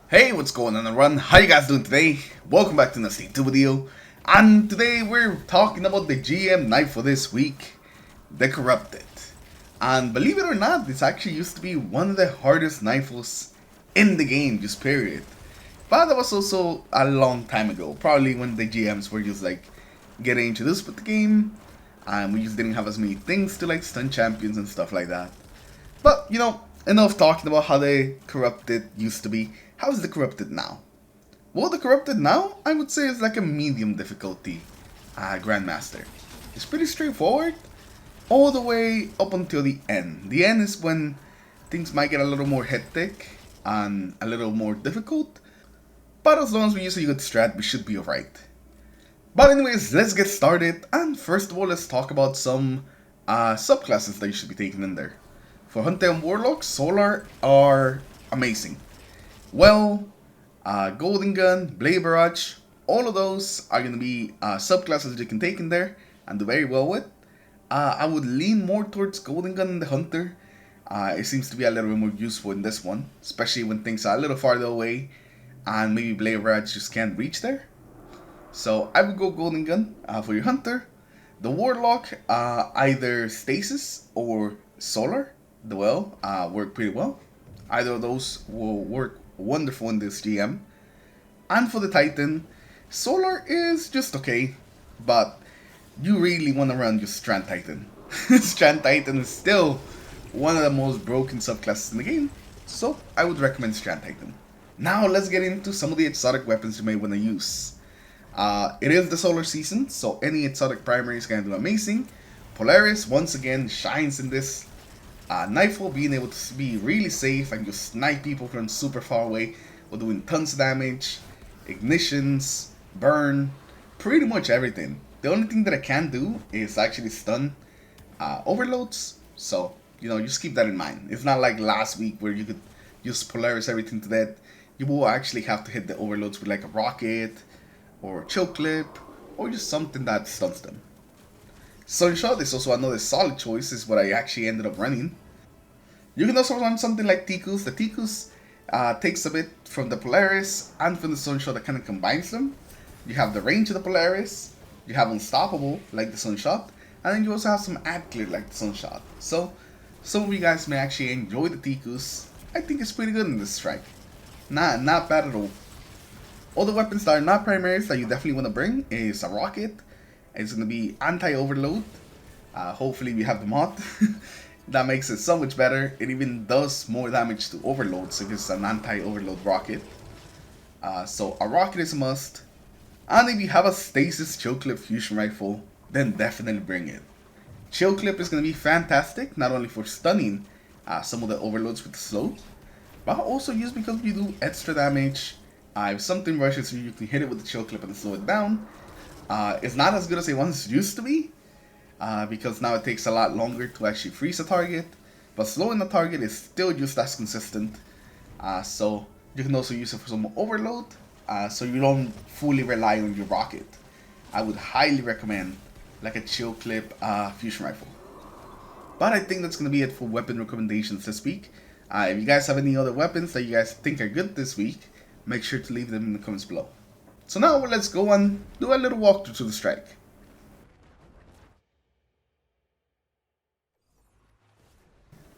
Hey, what's going on everyone? How you guys doing today? Welcome back to another YouTube video. And today we're talking about the GM knife for this week, the Corrupted. And believe it or not, this actually used to be one of the hardest Nightfalls in the game, just period. But that was also a long time ago, probably when the GMs were just like getting introduced with the game, and we just didn't have as many things to like stun champions and stuff like that. But, you know, enough talking about how the Corrupted used to be. How's the Corrupted now? Well, the Corrupted now, I would say, is like a medium difficulty Grandmaster. It's pretty straightforward, all the way up until the end. The end is when things might get a little more hectic and a little more difficult. But as long as we use a good strat, we should be alright. But anyways, let's get started. And first of all, let's talk about some subclasses that you should be taking in there. For Hunter and Warlock, Solar are amazing. Well, Golden Gun, Blade Barrage, all of those are going to be subclasses you can take in there and do very well with. I would lean more towards Golden Gun and the Hunter. It seems to be a little bit more useful in this one, especially when things are a little farther away and maybe Blade Barrage just can't reach there. So I would go Golden Gun for your Hunter. The Warlock, either Stasis or Solar, work pretty well. Either of those will work wonderful in this GM. And for the Titan, Solar is just okay, but you really want to run your Strand Titan. Strand Titan is still one of the most broken subclasses in the game, so I would recommend Strand Titan. Now let's get into some of the exotic weapons you may want to use. It is the solar season, so any exotic primary is going to do amazing. Polaris once again shines in this. Nightfall, being able to be really safe and just snipe people from super far away while doing tons of damage, ignitions, burn, pretty much everything. The only thing that I can do is actually stun overloads, so you know, just keep that in mind. It's not like last week where you could just Polaris everything to death. You will actually have to hit the overloads with like a rocket or a choke clip or just something that stuns them. Sunshot is also another solid choice, is what I actually ended up running. You can also run something like Tikus. The Tikus takes a bit from the Polaris and from the Sunshot that kind of combines them. You have the range of the Polaris, you have Unstoppable like the Sunshot, and then you also have some ad clear like the Sunshot. So some of you guys may actually enjoy the Tikus. I think it's pretty good in this strike. Not bad at all. All the weapons that are not primaries that you definitely want to bring is a rocket. It's going to be anti-overload. Hopefully we have the mod. That makes it so much better. It even does more damage to overloads if it's an anti-overload rocket. So a rocket is a must. And if you have a stasis chill clip fusion rifle, then definitely bring it. Chill clip is going to be fantastic, not only for stunning some of the overloads with the slow, but also used because you do extra damage. If something rushes you, you can hit it with the chill clip and slow it down. It's not as good as it once used to be, because now it takes a lot longer to actually freeze a target, but slowing the target is still just as consistent. So you can also use it for some overload, so you don't fully rely on your rocket. I would highly recommend like a chill clip fusion rifle. But I think that's going to be it for weapon recommendations this week. If you guys have any other weapons that you guys think are good this week, make sure to leave them in the comments below. So now let's go and do a little walkthrough to the strike.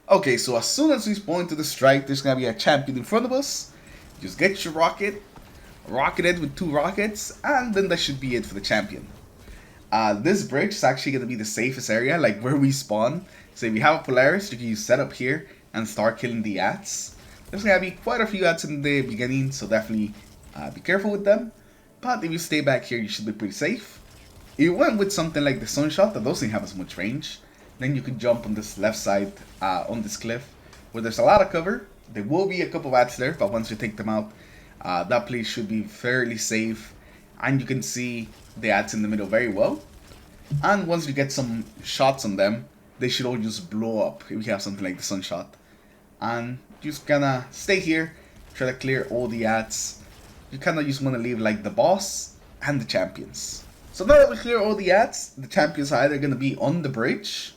Okay, so as soon as we spawn to the strike, there's gonna be a champion in front of us. Just get your rocket, rocket it with 2 rockets, and then that should be it for the champion. This bridge is actually gonna be the safest area, like where we spawn. So if you have a Polaris, you can use setup here and start killing the ats. There's gonna be quite a few ats in the beginning, so definitely be careful with them. But if you stay back here, you should be pretty safe. If you went with something like the Sunshot that doesn't have as much range, then you can jump on this left side on this cliff where there's a lot of cover. There will be a couple of ats there, but once you take them out, that place should be fairly safe. And you can see the ats in the middle very well. And once you get some shots on them, they should all just blow up if you have something like the Sunshot. And just gonna stay here, try to clear all the ats. You kind of just want to leave like the boss and the champions. So now that we clear all the ats, the champions are either going to be on the bridge,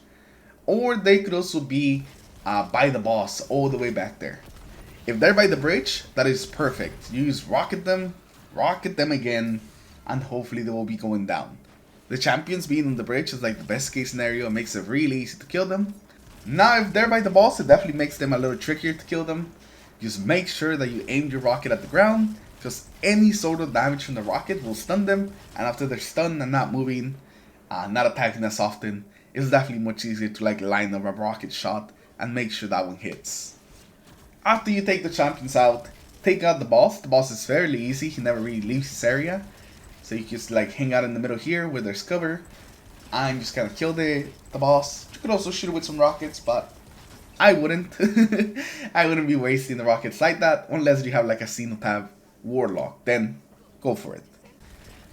or they could also be by the boss all the way back there. If they're by the bridge, that is perfect. You just rocket them again, and hopefully they will be going down. The champions being on the bridge is like the best case scenario. It makes it really easy to kill them. Now if they're by the boss, it definitely makes them a little trickier to kill them. Just make sure that you aim your rocket at the ground, because any sort of damage from the rocket will stun them, and after they're stunned and not moving, not attacking as often, it's definitely much easier to like line up a rocket shot and make sure that one hits. After you take the champions out, take out the boss. The boss is fairly easy, he never really leaves his area. So you just like hang out in the middle here where there's cover and just kind of kill the boss. You could also shoot it with some rockets, but I wouldn't. I wouldn't be wasting the rockets like that unless you have like a Cenotaph Warlock. Then go for it.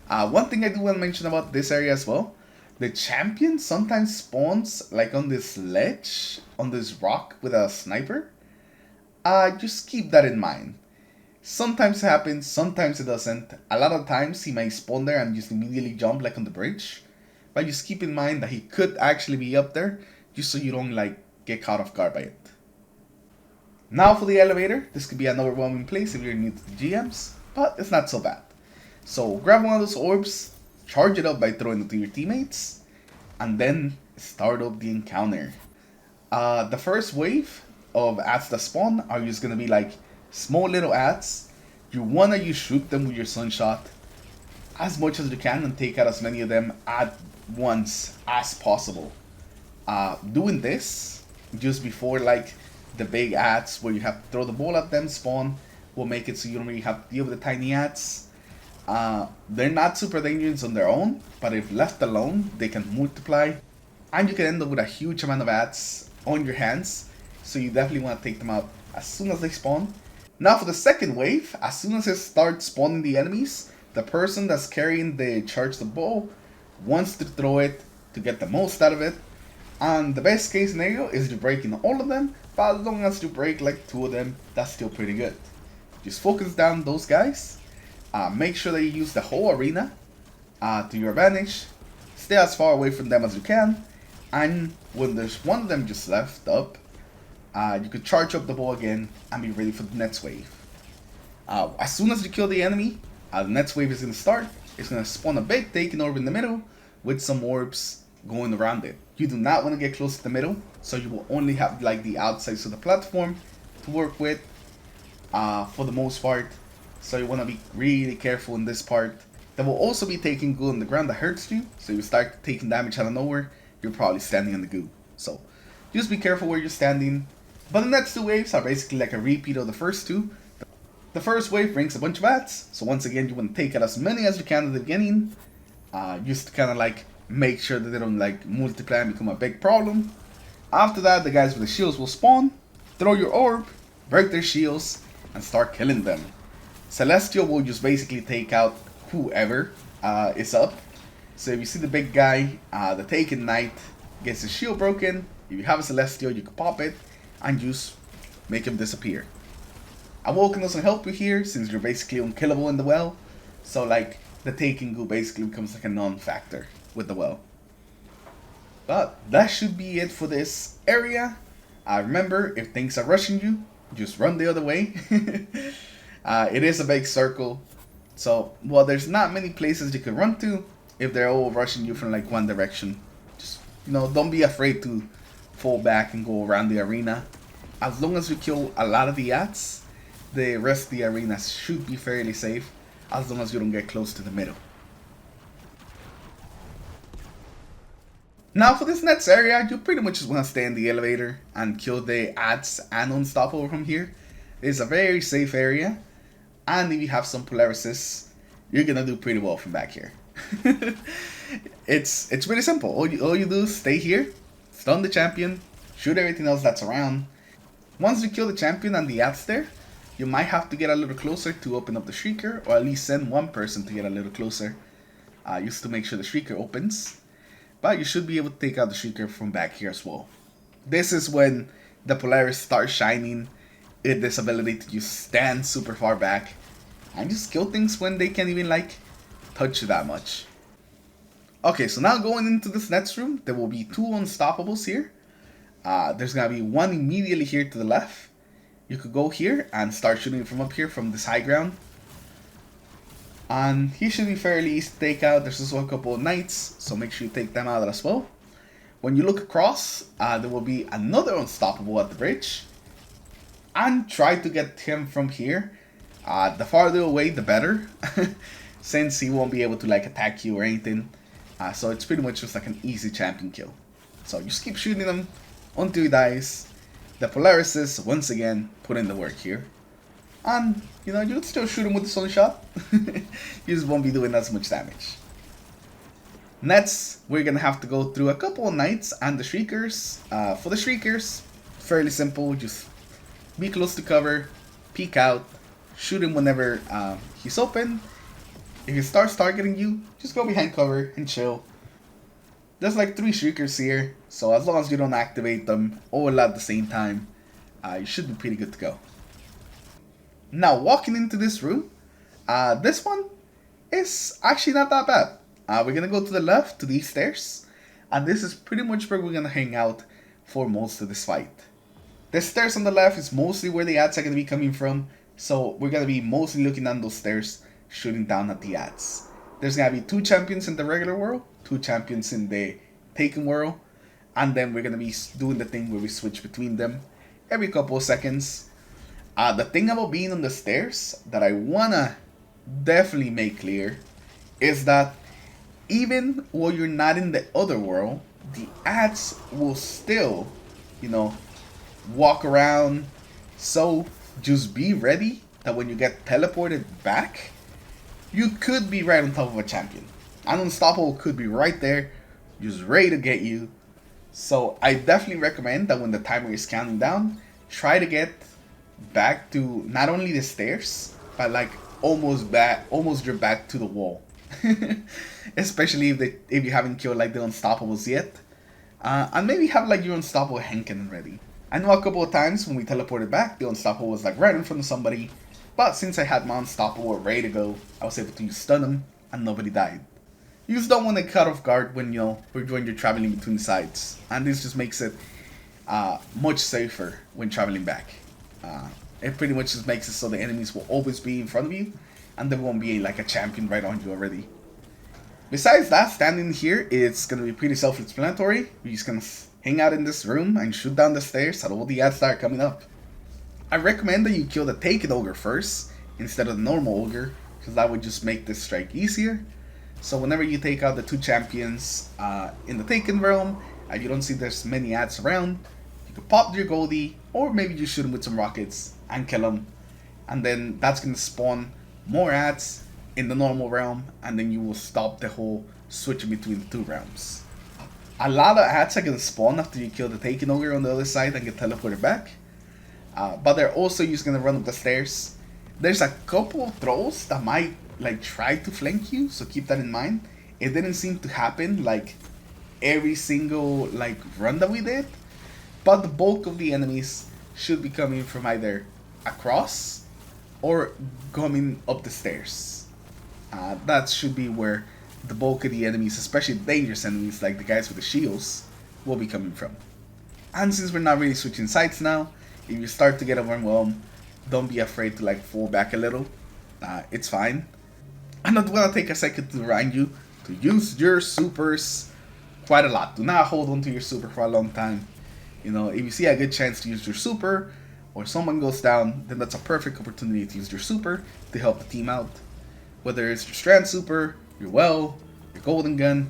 One thing I do want to mention about this area as well. The champion sometimes spawns like on this ledge, on this rock with a sniper. Just keep that in mind. Sometimes it happens, sometimes it doesn't. A lot of times he might spawn there and just immediately jump like on the bridge. But just keep in mind that he could actually be up there, just so you don't like get caught off guard by it. Now for the elevator. This could be an overwhelming place if you're new to the GMs, but it's not so bad. So grab one of those orbs, charge it up by throwing it to your teammates, and then start up the encounter. The first wave of ads that spawn are just gonna be like small little ads. You wanna shoot them with your sunshot as much as you can and take out as many of them at once as possible. Doing this just before like the big ads where you have to throw the ball at them spawn will make it so you don't really have to deal with the tiny ads. They're not super dangerous on their own, but if left alone they can multiply and you can end up with a huge amount of ads on your hands. So you definitely want to take them out as soon as they spawn. Now for the second wave, as soon as it starts spawning the enemies, the person that's carrying the charged bow wants to throw it to get the most out of it. And the best case scenario is you breaking all of them, but as long as you break like 2 of them, that's still pretty good. Just focus down those guys. Make sure that you use the whole arena to your advantage. Stay as far away from them as you can. And when there's one of them just left up, you could charge up the bow again and be ready for the next wave. As soon as you kill the enemy, the next wave is going to start. It's going to spawn a big taking orb in the middle with some orbs going around it. You do not want to get close to the middle, so you will only have like the outsides of the platform to work with for the most part. So you want to be really careful in this part. There will also be taking goo on the ground that hurts you, so you start taking damage out of nowhere, you're probably standing on the goo. So just be careful where you're standing. But the next 2 waves are basically like a repeat of the first 2. The first wave brings a bunch of ads, so once again you want to take out as many as you can at the beginning, just to kind of like make sure that they don't like multiply and become a big problem. After that, the guys with the shields will spawn, throw your orb, break their shields, and start killing them. Celestial will just basically take out whoever is up. So if you see the big guy, the Taken Knight gets his shield broken. If you have a Celestial, you can pop it and just make him disappear. Awoken doesn't help you here since you're basically unkillable in the well. So like the taking goo basically becomes like a non-factor with the well. But that should be it for this area. Remember, if things are rushing you, just run the other way. It is a big circle. So while there's not many places you can run to, if they're all rushing you from like one direction, just don't be afraid to fall back and go around the arena. As long as you kill a lot of the ads, the rest of the arena should be fairly safe, as long as you don't get close to the middle. Now for this next area, you pretty much just want to stay in the elevator and kill the ads and unstoppable from here. It's a very safe area, and if you have some Polarises, you're gonna do pretty well from back here. It's really simple. All you do is stay here, stun the champion, shoot everything else that's around. Once you kill the champion and the ads there, you might have to get a little closer to open up the Shrieker, or at least send one person to get a little closer, just to make sure the Shrieker opens. But you should be able to take out the Shrieker from back here as well. This is when the Polaris starts shining in this ability to just stand super far back and just kill things when they can't even like touch you that much. Okay, so now going into this next room, there will be 2 unstoppables here. There's gonna be one immediately here to the left, you could go here and start shooting from up here from this high ground. And he should be fairly easy to take out. There's also a couple of knights, so make sure you take them out as well. When you look across, there will be another unstoppable at the bridge. And try to get him from here. The farther away, the better. Since he won't be able to like attack you or anything. So it's pretty much just like an easy champion kill. So just keep shooting him until he dies. The Polarises, once again, put in the work here. And, you know, you can still shoot him with the sun shot. You just won't be doing as much damage. Next, we're gonna have to go through a couple of knights and the shriekers. For the shriekers, fairly simple. Just be close to cover, peek out, shoot him whenever he's open. If he starts targeting you, just go behind cover and chill. There's like 3 shriekers here, so as long as you don't activate them all at the same time, you should be pretty good to go. Now, walking into this room, this one is actually not that bad. We're gonna go to the left to these stairs, and this is pretty much where we're gonna hang out for most of this fight. The stairs on the left is mostly where the ads are gonna be coming from, so we're gonna be mostly looking down those stairs, shooting down at the ads. There's gonna be 2 champions in the regular world, 2 champions in the Taken world, and then we're gonna be doing the thing where we switch between them every couple of seconds. The thing about being on the stairs that I wanna definitely make clear is that even while you're not in the other world, the ads will still, you know, walk around. So just be ready that when you get teleported back, you could be right on top of a champion. An unstoppable could be right there, just ready to get you. So I definitely recommend that when the timer is counting down, try to get back to not only the stairs, but like almost your back to the wall. Especially if you haven't killed like the unstoppables yet. And maybe have like your unstoppable Henken ready. I know a couple of times when we teleported back, the unstoppable was like right in front of somebody. But since I had my unstoppable ready to go, I was able to use stun him and nobody died. You just don't want to cut off guard when when you're traveling between sides. And this just makes it much safer when traveling back. It pretty much just makes it so the enemies will always be in front of you, and there won't be like a champion right on you already. Besides that, standing here, it's gonna be pretty self-explanatory. We're just gonna hang out in this room and shoot down the stairs at all the ads that are coming up. I recommend that you kill the Taken Ogre first, instead of the normal Ogre, because that would just make this strike easier. So whenever you take out the 2 champions in the Taken realm, and you don't see there's many ads around, you can pop your Goldie, or maybe you shoot him with some rockets and kill him. And then that's going to spawn more ads in the normal realm, and then you will stop the whole switching between the 2 realms. A lot of ads are going to spawn after you kill the Taken Ogre on the other side and get teleported back. But they're also just going to run up the stairs. There's a couple of trolls that might like try to flank you, so keep that in mind. It didn't seem to happen like every single like run that we did, but the bulk of the enemies should be coming from either across or coming up the stairs. That should be where the bulk of the enemies, especially dangerous enemies like the guys with the shields, will be coming from. And since we're not really switching sides now, if you start to get overwhelmed, don't be afraid to like fall back a little. It's fine. And I want to take a second to remind you to use your supers quite a lot. Do not hold on to your super for a long time. You know, if you see a good chance to use your super, or someone goes down, then that's a perfect opportunity to use your super to help the team out. Whether it's your strand super, your well, your golden gun,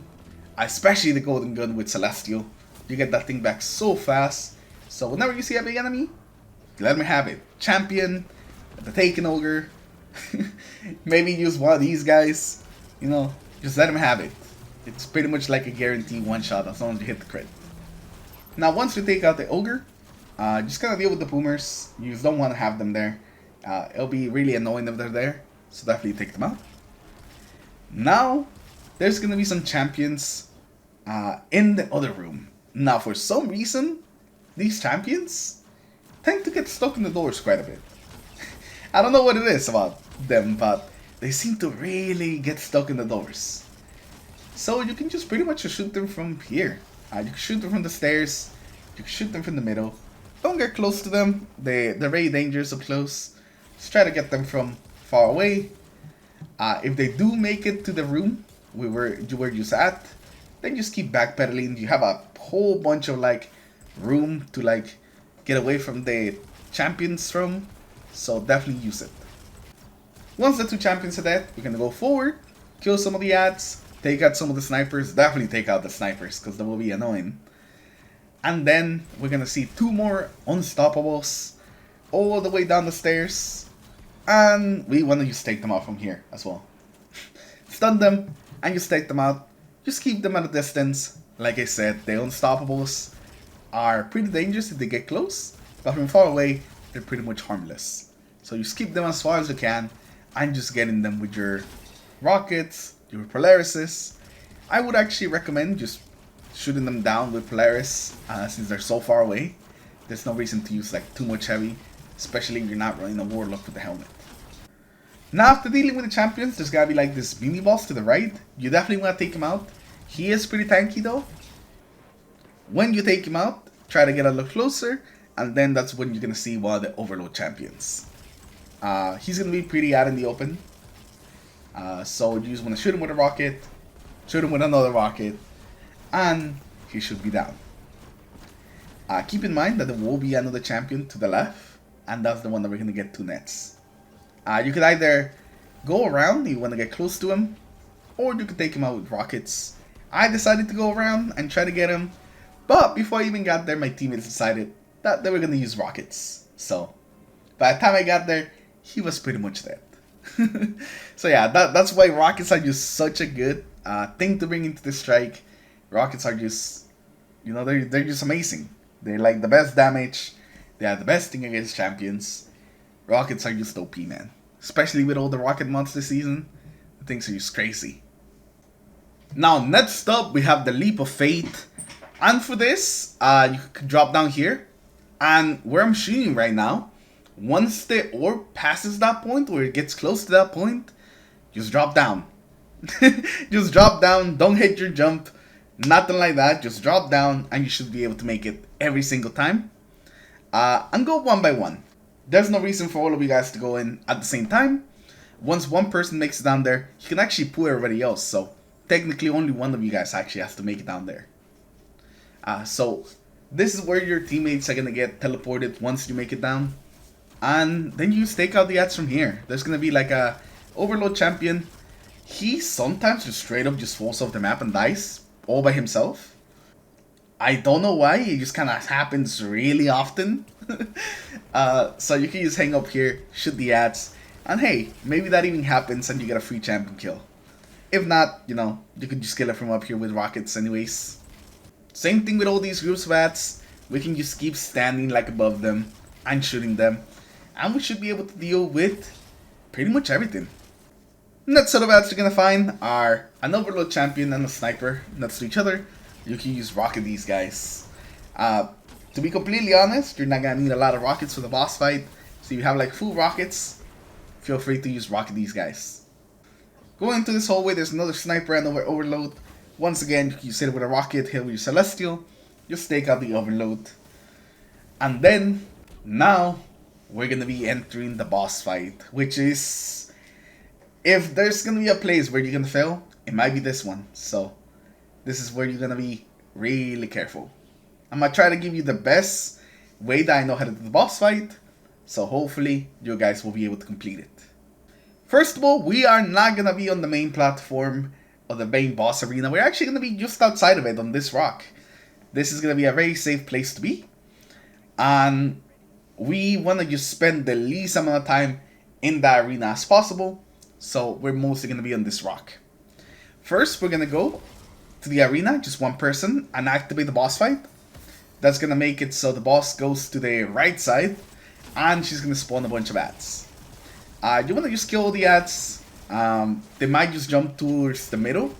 especially the golden gun with Celestial. You get that thing back so fast. So whenever you see a big enemy, let me have it. Champion, the Taken Ogre, maybe use one of these guys. You know, just let him have it. It's pretty much like a guaranteed one shot as long as you hit the crit. Now once you take out the Ogre, just kind of deal with the boomers. You just don't want to have them there. It'll be really annoying if they're there, so definitely take them out. Now there's gonna be some champions in the other room. Now for some reason, these champions tend to get stuck in the doors quite a bit. I don't know what it is about them, but they seem to really get stuck in the doors. So you can just pretty much shoot them from here. You can shoot them from the stairs, you can shoot them from the middle. don't get close to them. They're very dangerous up close. Just try to get them from far away. If they do make it to the room where you were just at, then just keep backpedaling. You have a whole bunch of like room to like get away from the champions from, so definitely use it. Once the two champions are dead, we're gonna go forward, kill some of the ads, take out some of the snipers. Definitely take out the snipers because they will be annoying. And then we're gonna see two more unstoppables all the way down the stairs. And we want to just take them out from here as well. Stun them and just take them out. Just keep them at a distance. Like I said, the unstoppables are pretty dangerous if they get close. But from far away, they're pretty much harmless. So you just keep them as far as you can. And just getting them with your rockets, your Polarises. I would actually recommend just shooting them down with Polaris since they're so far away. There's no reason to use like too much heavy, especially if you're not running a Warlock with the helmet. Now after dealing with the champions, there's gotta be like this mini boss to the right. You definitely want to take him out. He is pretty tanky though. When you take him out, try to get a little closer, and then that's when you're gonna see one of the Overload champions. He's gonna be pretty out in the open. So you just want to shoot him with a rocket, shoot him with another rocket, and he should be down. Keep in mind that there will be another champion to the left, and that's the one that we're gonna get two nets. You could either go around, you want to get close to him, or you could take him out with rockets. I decided to go around and try to get him, but before I even got there, my teammates decided that they were gonna use rockets. So by the time I got there, he was pretty much dead. So yeah, that's why rockets are just such a good thing to bring into the strike. Rockets are just, you know, they're just amazing. They're like the best damage. They are the best thing against champions. Rockets are just OP, man. Especially with all the rocket mods this season. The things are just crazy. Now, next up, we have the Leap of Faith. And for this, you can drop down here. And where I'm shooting right now, once the orb passes that point, or it gets close to that point, just drop down. Just drop down, don't hit your jump, nothing like that. Just drop down and you should be able to make it every single time. And go one by one. There's no reason for all of you guys to go in at the same time. Once one person makes it down there, you can actually pull everybody else. So technically only one of you guys actually has to make it down there. So this is where your teammates are going to get teleported once you make it down. And then you stake out the ads from here. There's going to be like a Overload champion. He sometimes just straight up just falls off the map and dies all by himself. I don't know why, it just kind of happens really often. So you can just hang up here, shoot the ads, and hey, maybe that even happens and you get a free champion kill. If not, you know, you can just kill it from up here with rockets anyways. Same thing with all these groups of ads. We can just keep standing like above them and shooting them. And we should be able to deal with pretty much everything. Next set of ads you're gonna find are an Overload champion and a sniper next to each other. You can use rocket these guys. To be completely honest, you're not gonna need a lot of rockets for the boss fight. So if you have like full rockets, feel free to use rocket these guys. Going into this hallway, there's another sniper and Overload. Once again, you hit it with a rocket, hit with your Celestial. Just take out the Overload. And then, now, we're gonna be entering the boss fight, which is, if there's gonna be a place where you're gonna fail, it might be this one. So this is where you're gonna be really careful. I'm gonna try to give you the best way that I know how to do the boss fight, so hopefully you guys will be able to complete it. First of all, we are not gonna be on the main platform of the main boss arena. We're actually gonna be just outside of it on this rock. This is gonna be a very safe place to be, and we want to just spend the least amount of time in the arena as possible. So we're mostly going to be on this rock. First, we're going to go to the arena, just one person, and activate the boss fight. That's going to make it so the boss goes to the right side, and she's going to spawn a bunch of ads. You want to just kill all the ads. They might just jump towards the middle,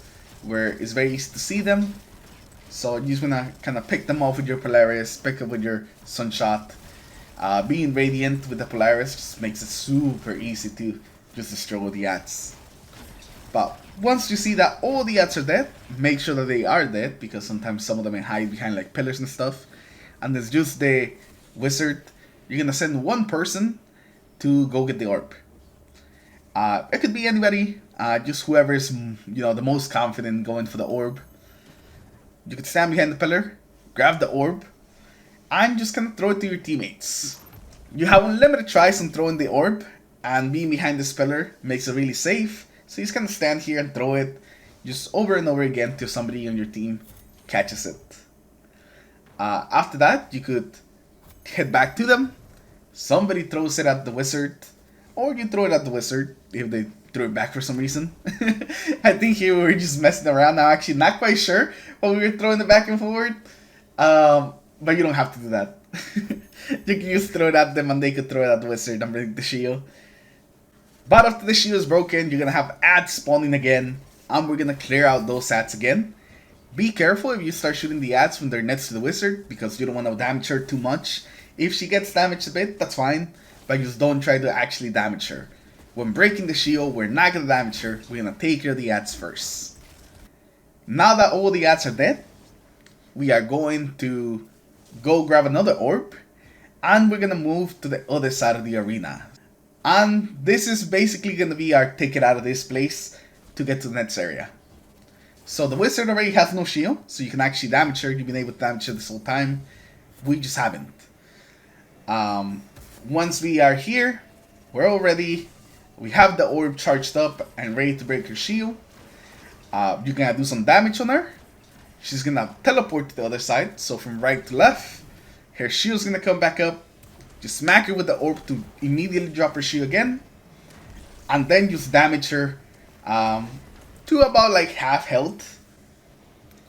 where it's very easy to see them. So you just want to kind of pick them off with your Polaris, pick up with your Sunshot. Being Radiant with the Polaris just makes it super easy to just destroy the ads. But once you see that all the ads are dead, make sure that they are dead, because sometimes some of them may hide behind like pillars and stuff. And there's just the wizard, you're gonna send one person to go get the orb. It could be anybody, just whoever's the most confident going for the orb. You could stand behind the pillar, grab the orb, and just kind of throw it to your teammates. You have unlimited tries on throwing the orb, and being behind this pillar makes it really safe. So you just kind of stand here and throw it, just over and over again till somebody on your team catches it. After that, you could head back to them. Somebody throws it at the wizard, or you throw it at the wizard if they throw it back for some reason. I think here we were just messing around. Now, actually, not quite sure what we were throwing it back and forward. But you don't have to do that. You can just throw it at them and they could throw it at the wizard and break the shield. But after the shield is broken, you're going to have ads spawning again. And we're going to clear out those ads again. Be careful if you start shooting the ads when they're next to the wizard, because you don't want to damage her too much. If she gets damaged a bit, that's fine. But just don't try to actually damage her. When breaking the shield, we're not going to damage her. We're going to take care of the ads first. Now that all the ads are dead, we are going to go grab another orb. And we're going to move to the other side of the arena. And this is basically going to be our ticket out of this place to get to the next area. So the wizard already has no shield, so you can actually damage her. You've been able to damage her this whole time. We just haven't. Once we are here, we're all ready. We have the orb charged up and ready to break her shield. You're going to do some damage on her. She's going to teleport to the other side, so from right to left. Her shield's going to come back up. Just smack her with the orb to immediately drop her shield again. And then just damage her to about like half health.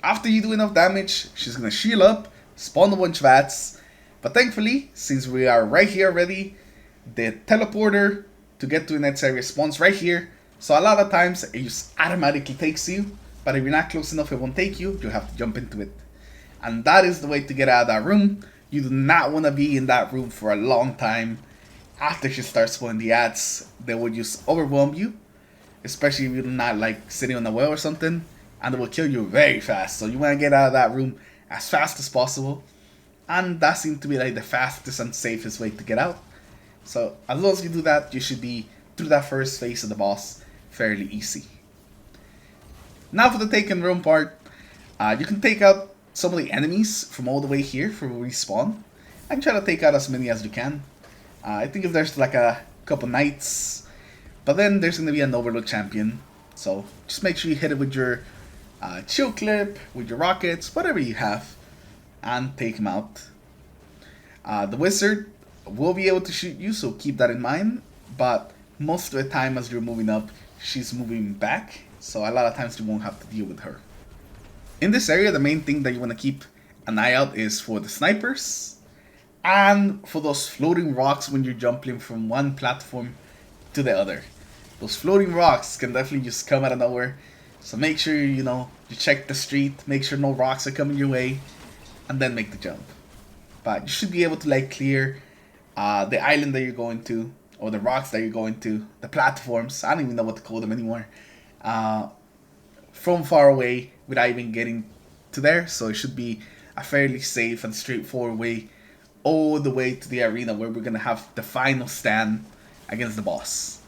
After you do enough damage, she's going to shield up, spawn a bunch of ads. But thankfully, since we are right here already, the teleporter to get to the next area spawns right here. So a lot of times it just automatically takes you. But if you're not close enough, it won't take you. You'll have to jump into it. And that is the way to get out of that room. You do not want to be in that room for a long time. After she starts spawning the ads, they will just overwhelm you. Especially if you're not like sitting on the well or something. And they will kill you very fast. So you want to get out of that room as fast as possible. And that seems to be like the fastest and safest way to get out. So as long as you do that, you should be through that first phase of the boss fairly easy. Now for the taken room part. You can take out some of the enemies from all the way here from where we spawn. And try to take out as many as you can. I think if there's like a couple knights. But then there's going to be an overload champion. So just make sure you hit it with your chill clip, with your rockets, whatever you have. And take him out. The wizard will be able to shoot you, so keep that in mind. But most of the time as you're moving up, she's moving back. So a lot of times you won't have to deal with her. In this area, the main thing that you want to keep an eye out is for the snipers. And for those floating rocks when you're jumping from one platform to the other. Those floating rocks can definitely just come out of nowhere. So make sure, you check the street. Make sure no rocks are coming your way. And then make the jump. But you should be able to like clear the island that you're going to. Or the rocks that you're going to. The platforms. I don't even know what to call them anymore. From far away without even getting to there. So it should be a fairly safe and straightforward way all the way to the arena where we're going to have the final stand against the boss.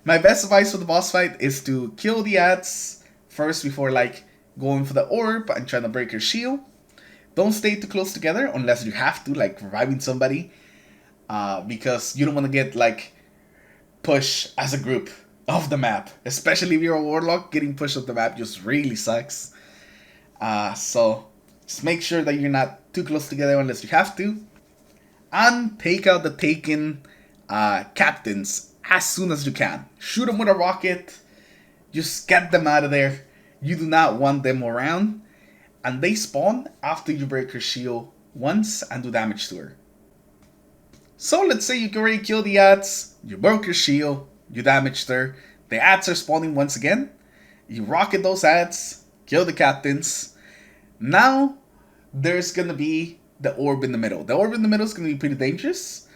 My best advice for the boss fight is to kill the ads first before like going for the orb and trying to break her shield. Don't stay too close together unless you have to, like reviving somebody. Because you don't want to get like pushed as a group off the map. Especially if you're a warlock, getting pushed off the map just really sucks. So just make sure that you're not too close together unless you have to. And take out the taken captains as soon as you can. Shoot them with a rocket. Just get them out of there. You do not want them around. And they spawn after you break her shield once and do damage to her. So let's say you can already kill the ads. You broke her shield. You damaged her. The ads are spawning once again. You rocket those ads. Kill the captains. Now there's going to be the orb in the middle. The orb in the middle is going to be pretty dangerous.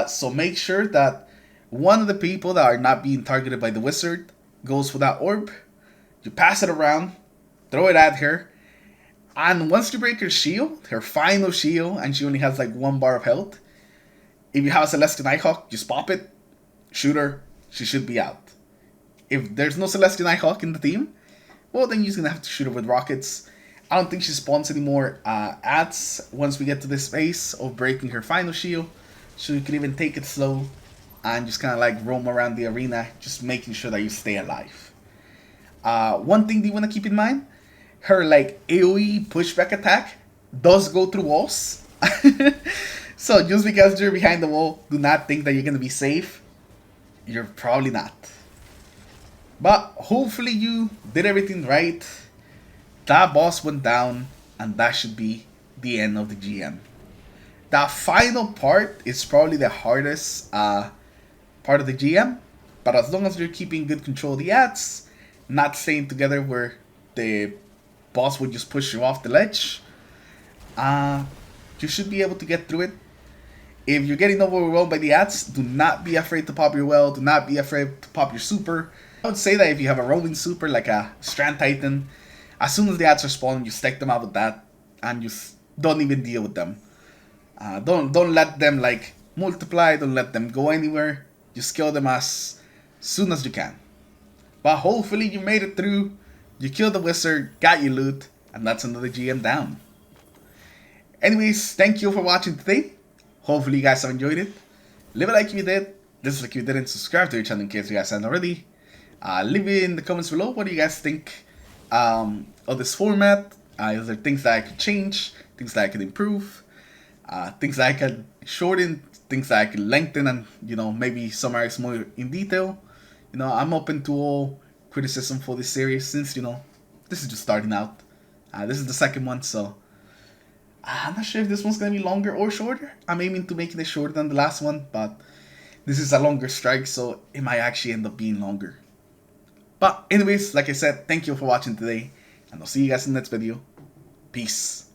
So make sure that one of the people that are not being targeted by the wizard goes for that orb. You pass it around. Throw it at her. And once you break her shield, her final shield, and she only has like 1 bar of health, if you have a Celestial Nighthawk, just pop it, shoot her, she should be out. If there's no Celestial Nighthawk in the team, well, then you're just gonna have to shoot her with rockets. I don't think she spawns any more ads once we get to this phase of breaking her final shield, so you can even take it slow and just kind of like roam around the arena, just making sure that you stay alive. One thing that you want to keep in mind, her like AoE pushback attack does go through walls. So just because you're behind the wall, do not think that you're going to be safe. You're probably not. But hopefully you did everything right. That boss went down, and that should be the end of the GM. That final part is probably the hardest part of the GM. But as long as you're keeping good control of the ads, not staying together where the boss would just push you off the ledge, you should be able to get through it. If you're getting overwhelmed by the ads, do not be afraid to pop your well. Do not be afraid to pop your super. I would say that if you have a roaming super like a Strand Titan, as soon as the ads are spawning, you stack them out with that, and you don't even deal with them. Don't let them like multiply. Don't let them go anywhere. Just kill them as soon as you can. But hopefully you made it through. You killed the wizard, got your loot, and that's another GM down. Anyways, thank you for watching today. Hopefully you guys have enjoyed it. Leave a like if you did. Dislike if you didn't. Subscribe to our channel in case you guys haven't already. Leave it in the comments below. What do you guys think of this format? Is there things that I could change? Things that I could improve? Things that I could shorten? Things that I could lengthen and, maybe summarize more in detail? I'm open to all criticism for this series since, this is just starting out. This is the second one, so I'm not sure if this one's going to be longer or shorter. I'm aiming to make it shorter than the last one, but this is a longer strike, so it might actually end up being longer. But anyways, like I said, thank you for watching today, and I'll see you guys in the next video. Peace.